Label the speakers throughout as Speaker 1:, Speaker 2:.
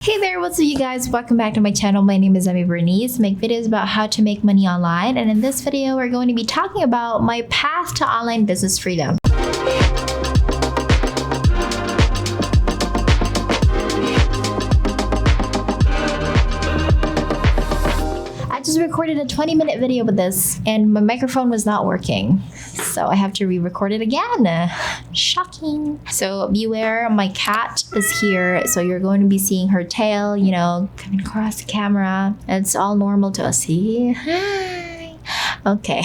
Speaker 1: Hey there, what's up you guys? Welcome back to my channel. My name is Demi Bernice. I make videos about how to make money online, and in this video we're going to be talking about my path to online business freedom. I just recorded a 20-minute video with this and my microphone was not working, so I have to re-record it again. Shocking. So beware, my cat is here, so you're going to be seeing her tail, coming across the camera. It's all normal to us. See? Hi. Okay.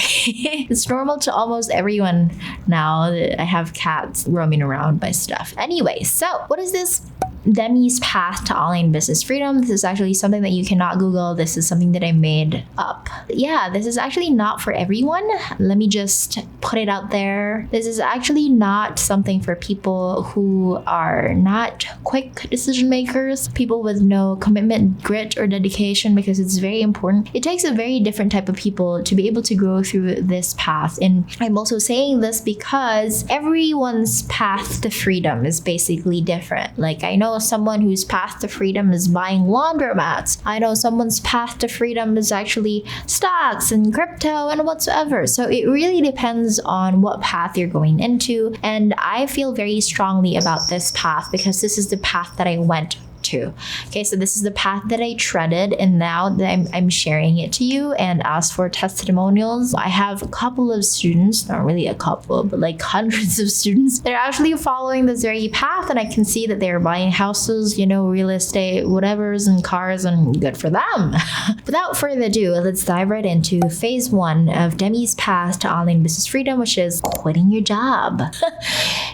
Speaker 1: It's normal to almost everyone now that I have cats roaming around my stuff. Anyway, so what is this Demi's path to online business freedom? This is actually something that you cannot Google. This is something that I made up. Yeah, this is actually not for everyone. Let me just put it out there. This is actually not something for people who are not quick decision makers, people with no commitment, grit, or dedication, because it's very important. It takes a very different type of people to be able to go through this path. And I'm also saying this because everyone's path to freedom is basically different. Like, I know someone whose path to freedom is buying laundromats. I know someone's path to freedom is actually stocks and crypto and whatsoever. So it really depends on what path you're going into. And I feel very strongly about this path because this is the path that I went to. Okay, so this is the path that I treaded, and now that I'm sharing it to you. And as for testimonials, I have a couple of students, not really a couple, but like hundreds of students that are actually following this very path, and I can see that they're buying houses, real estate, whatevers, and cars, and good for them. Without further ado, let's dive right into phase one of Demi's path to online business freedom, which is quitting your job.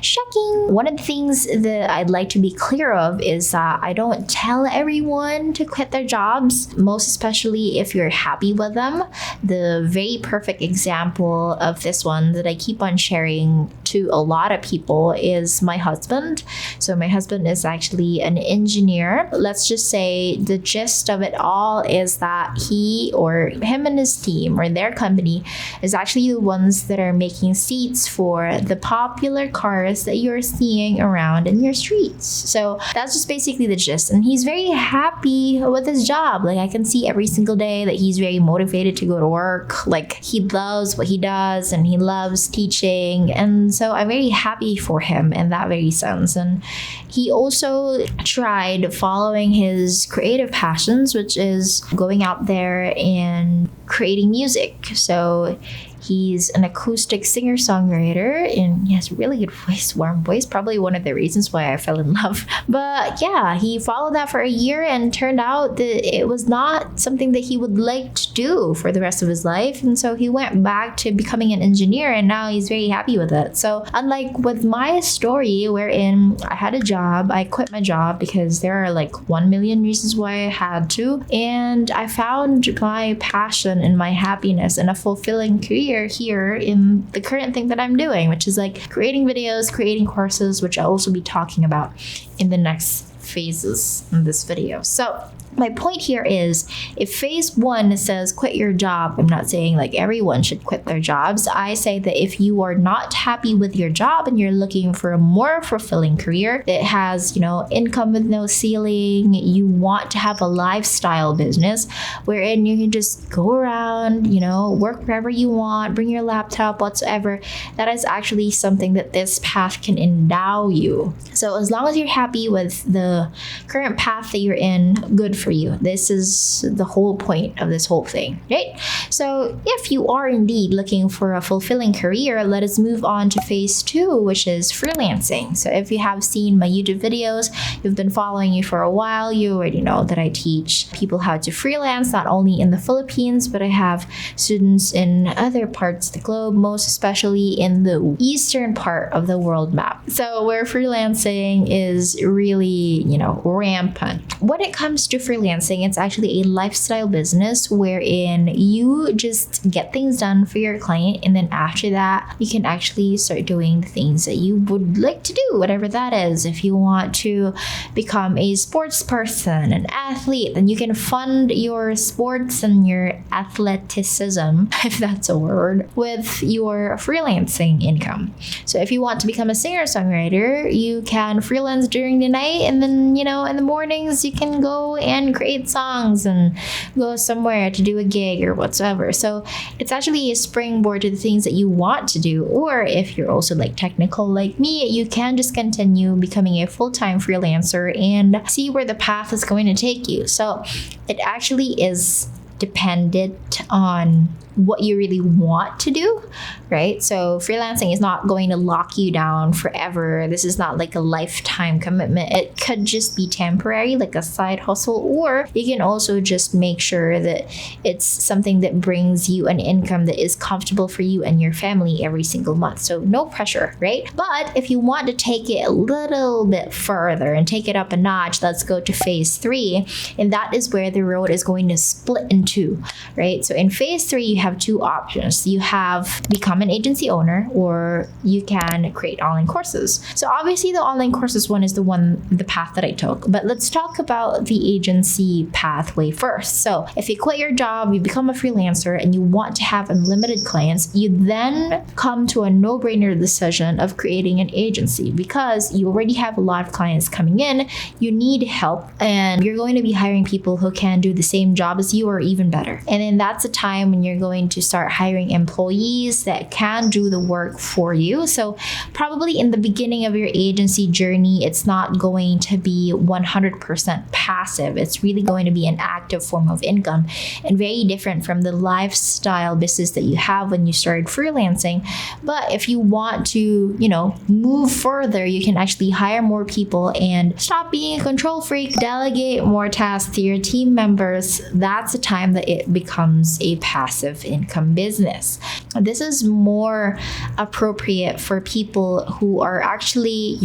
Speaker 1: Shocking. One of the things that I'd like to be clear of is that I don't tell everyone to quit their jobs, most especially if you're happy with them. The very perfect example of this one that I keep on sharing to a lot of people is my husband. So my husband is actually an engineer. Let's just say the gist of it all is that him and his team or their company is actually the ones that are making seats for the popular cars that you're seeing around in your streets. So that's just basically the gist. And he's very happy with his job. Like, I can see every single day that he's very motivated to go to work. Like, he loves what he does and he loves teaching. And so I'm very happy for him in that very sense. And he also tried following his creative passions, which is going out there and creating music. So he's an acoustic singer-songwriter, and he has a really good voice, warm voice, probably one of the reasons why I fell in love. But yeah, he followed that for a year and turned out that it was not something that he would like to do for the rest of his life. And so he went back to becoming an engineer, and now he's very happy with it. So unlike with my story, wherein I had a job, I quit my job because there are like 1 million reasons why I had to. And I found my passion and my happiness and a fulfilling career here in the current thing that I'm doing, which is like creating videos, creating courses, which I'll also be talking about in the next phases in this video. So my point here is, if phase one says quit your job, I'm not saying like everyone should quit their jobs. I say that if you are not happy with your job and you're looking for a more fulfilling career that has, income with no ceiling, you want to have a lifestyle business wherein you can just go around, work wherever you want, bring your laptop, whatsoever, that is actually something that this path can endow you. So as long as you're happy with the current path that you're in, good for you. This is the whole point of this whole thing, right? So if you are indeed looking for a fulfilling career, let us move on to phase two, which is freelancing. So if you have seen my YouTube videos, you've been following me for a while, you already know that I teach people how to freelance, not only in the Philippines, but I have students in other parts of the globe, most especially in the eastern part of the world map. So where freelancing is really, rampant. When it comes to freelancing, it's actually a lifestyle business wherein you just get things done for your client, and then after that, you can actually start doing the things that you would like to do, whatever that is. If you want to become a sports person, an athlete, then you can fund your sports and your athleticism, if that's a word, with your freelancing income. So if you want to become a singer-songwriter, you can freelance during the night, and then, in the mornings, you can go and create songs and go somewhere to do a gig or whatsoever. So it's actually a springboard to the things that you want to do. Or if you're also like technical like me, you can just continue becoming a full-time freelancer and see where the path is going to take you. So it actually is dependent on what you really want to do, right? So freelancing is not going to lock you down forever. This is not like a lifetime commitment. It could just be temporary, like a side hustle, or you can also just make sure that it's something that brings you an income that is comfortable for you and your family every single month. So no pressure, right? But if you want to take it a little bit further and take it up a notch, let's go to phase 3. And that is where the road is going to split in two, right? So in phase 3, you have two options. You have become an agency owner, or you can create online courses. So obviously the online courses one is the path that I took, but let's talk about the agency pathway first. So if you quit your job, you become a freelancer, and you want to have unlimited clients, you then come to a no-brainer decision of creating an agency, because you already have a lot of clients coming in, you need help, and you're going to be hiring people who can do the same job as you or even better. And then that's a time when you're going to start hiring employees that can do the work for you. So probably in the beginning of your agency journey, it's not going to be 100% passive. It's really going to be an active form of income, and very different from the lifestyle business that you have when you started freelancing. But if you want to, move further, you can actually hire more people and stop being a control freak, delegate more tasks to your team members. That's the time that it becomes a passive income business. This is more appropriate for people who are actually,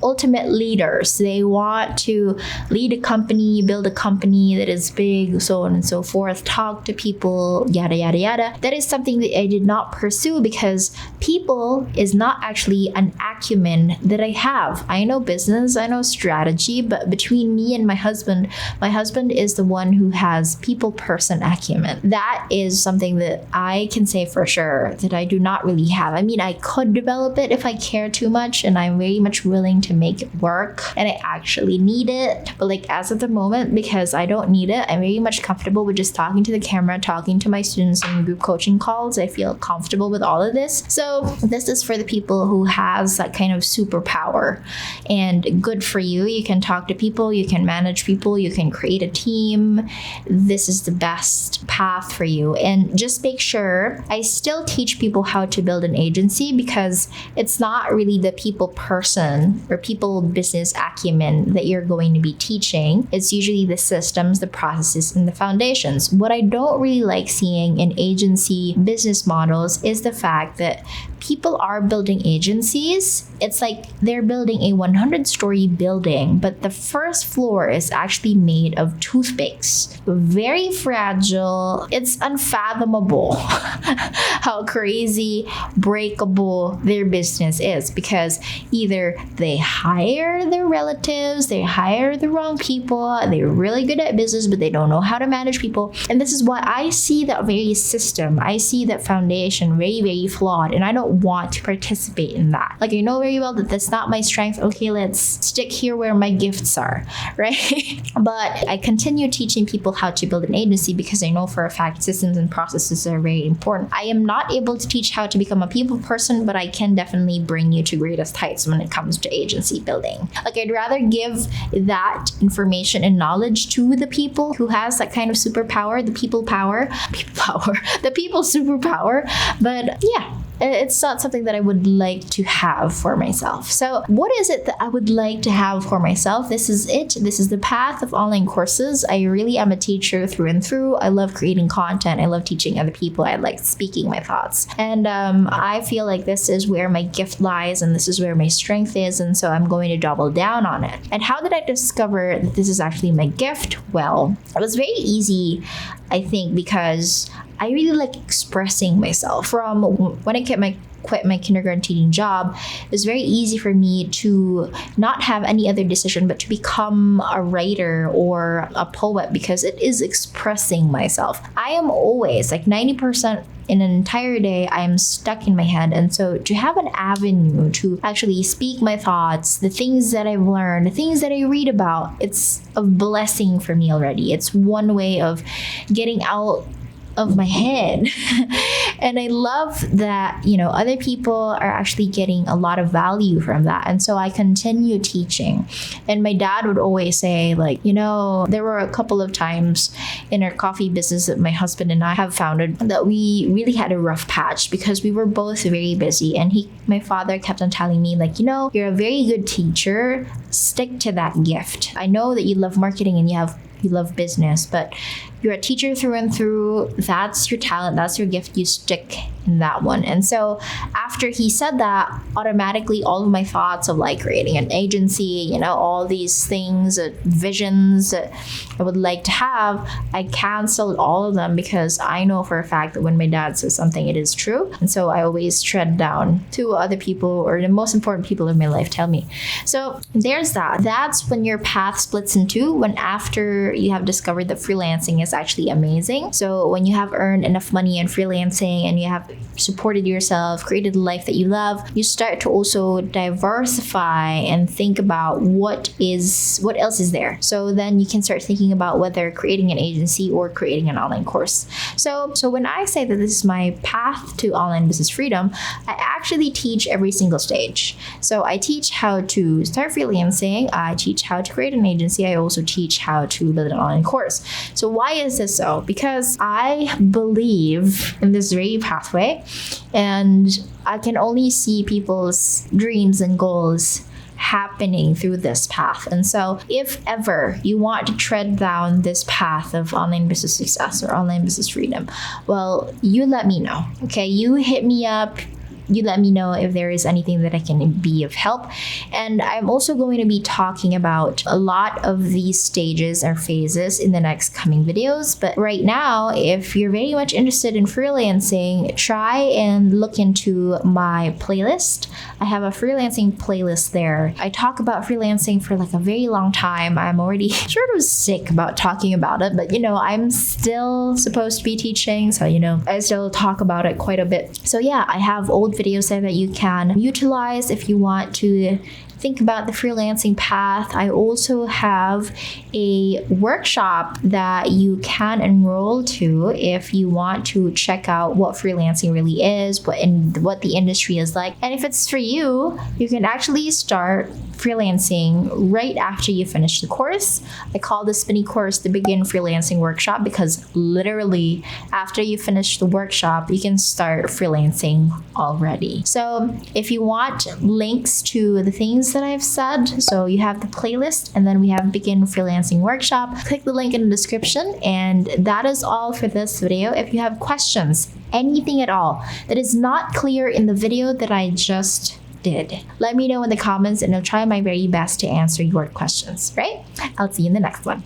Speaker 1: ultimate leaders. They want to lead a company, build a company that is big, so on and so forth, talk to people, yada, yada, yada. That is something that I did not pursue, because people is not actually an acumen that I have. I know business, I know strategy, but between me and my husband is the one who has people person acumen. That is something that I can say for sure that I do not really have. I mean, I could develop it if I care too much, and I'm very much willing to make it work, and I actually need it. But like as of the moment, because I don't need it, I'm very much comfortable with just talking to the camera, talking to my students in group coaching calls. I feel comfortable with all of this. So this is for the people who has that kind of superpower, and good for you. You can talk to people, you can manage people, you can create a team. This is the best path for you. And just make sure I still teach people how to build an agency, because it's not really the people person or people business acumen that you're going to be teaching. It's usually the systems, the processes, and the foundations. What I don't really like seeing in agency business models is the fact that people are building agencies. It's like they're building a 100-story building, but the first floor is actually made of toothpicks. Very fragile. It's unfathomable how crazy breakable their business is, because either they hire their relatives, they hire the wrong people, they're really good at business, but they don't know how to manage people. And this is why I see that very system, I see that foundation very, very flawed, and I don't want to participate in that. Like, I know very well that that's not my strength. Okay, let's stick here where my gifts are, right? But I continue teaching people how to build an agency, because I know for a fact systems and processes are very important. I am not able to teach how to become a people person, but I can definitely bring you to greatest heights when it comes to agency building. Like, I'd rather give that information and knowledge to the people who has that kind of superpower, the people superpower. But yeah, It's not something that I would like to have for myself. So what is it that I would like to have for myself? This is it. This is the path of online courses. I really am a teacher through and through. I love creating content. I love teaching other people. I like speaking my thoughts. And I feel like this is where my gift lies and this is where my strength is. And so I'm going to double down on it. And how did I discover that this is actually my gift? Well, it was very easy, I think, because I really like expressing myself. From when I quit my kindergarten teaching job, it was very easy for me to not have any other decision but to become a writer or a poet, because it is expressing myself. I am always like 90% in an entire day, I am stuck in my head. And so to have an avenue to actually speak my thoughts, the things that I've learned, the things that I read about, it's a blessing for me already. It's one way of getting out of my head. And I love that, other people are actually getting a lot of value from that. And so I continue teaching. And my dad would always say, like, there were a couple of times in our coffee business that my husband and I have founded that we really had a rough patch because we were both very busy. And my father kept on telling me, like, you're a very good teacher. Stick to that gift. I know that you love marketing and you love business, but you're a teacher through and through. That's your talent. That's your gift. You stick in that one. And so after he said that, automatically all of my thoughts of like creating an agency, all these things, visions that I would like to have, I canceled all of them because I know for a fact that when my dad says something, it is true. And so I always tread down to other people, or the most important people in my life tell me. So there's that. That's when your path splits in two, when after you have discovered that freelancing is actually amazing. So when you have earned enough money in freelancing and you have supported yourself, created a life that you love, you start to also diversify and think about what else is there. So then you can start thinking about whether creating an agency or creating an online course. So when I say that this is my path to online business freedom, I actually teach every single stage. So I teach how to start freelancing, I teach how to create an agency, I also teach how to build an online course. So why is this so? Because I believe in this very pathway, and I can only see people's dreams and goals happening through this path. And so if ever you want to tread down this path of online business success or online business freedom, well, you let me know. Okay, you hit me up. You let me know if there is anything that I can be of help. And I'm also going to be talking about a lot of these stages or phases in the next coming videos. But right now, if you're very much interested in freelancing, try and look into my playlist. I have a freelancing playlist there. I talk about freelancing for like a very long time. I'm already sort of sick about talking about it, but I'm still supposed to be teaching. So, I still talk about it quite a bit. So yeah, I have old videos there that you can utilize if you want to think about the freelancing path. I also have a workshop that you can enroll to if you want to check out what freelancing really is, what the industry is like. And if it's for you, you can actually start freelancing right after you finish the course. I call this mini course the Begin Freelancing Workshop because literally after you finish the workshop, you can start freelancing already. So if you want links to the things that I've said, so you have the playlist and then we have Begin Freelancing Workshop, click the link in the description. And that is all for this video. If you have questions, anything at all that is not clear in the video that I just did, let me know in the comments and I'll try my very best to answer your questions, right? I'll see you in the next one.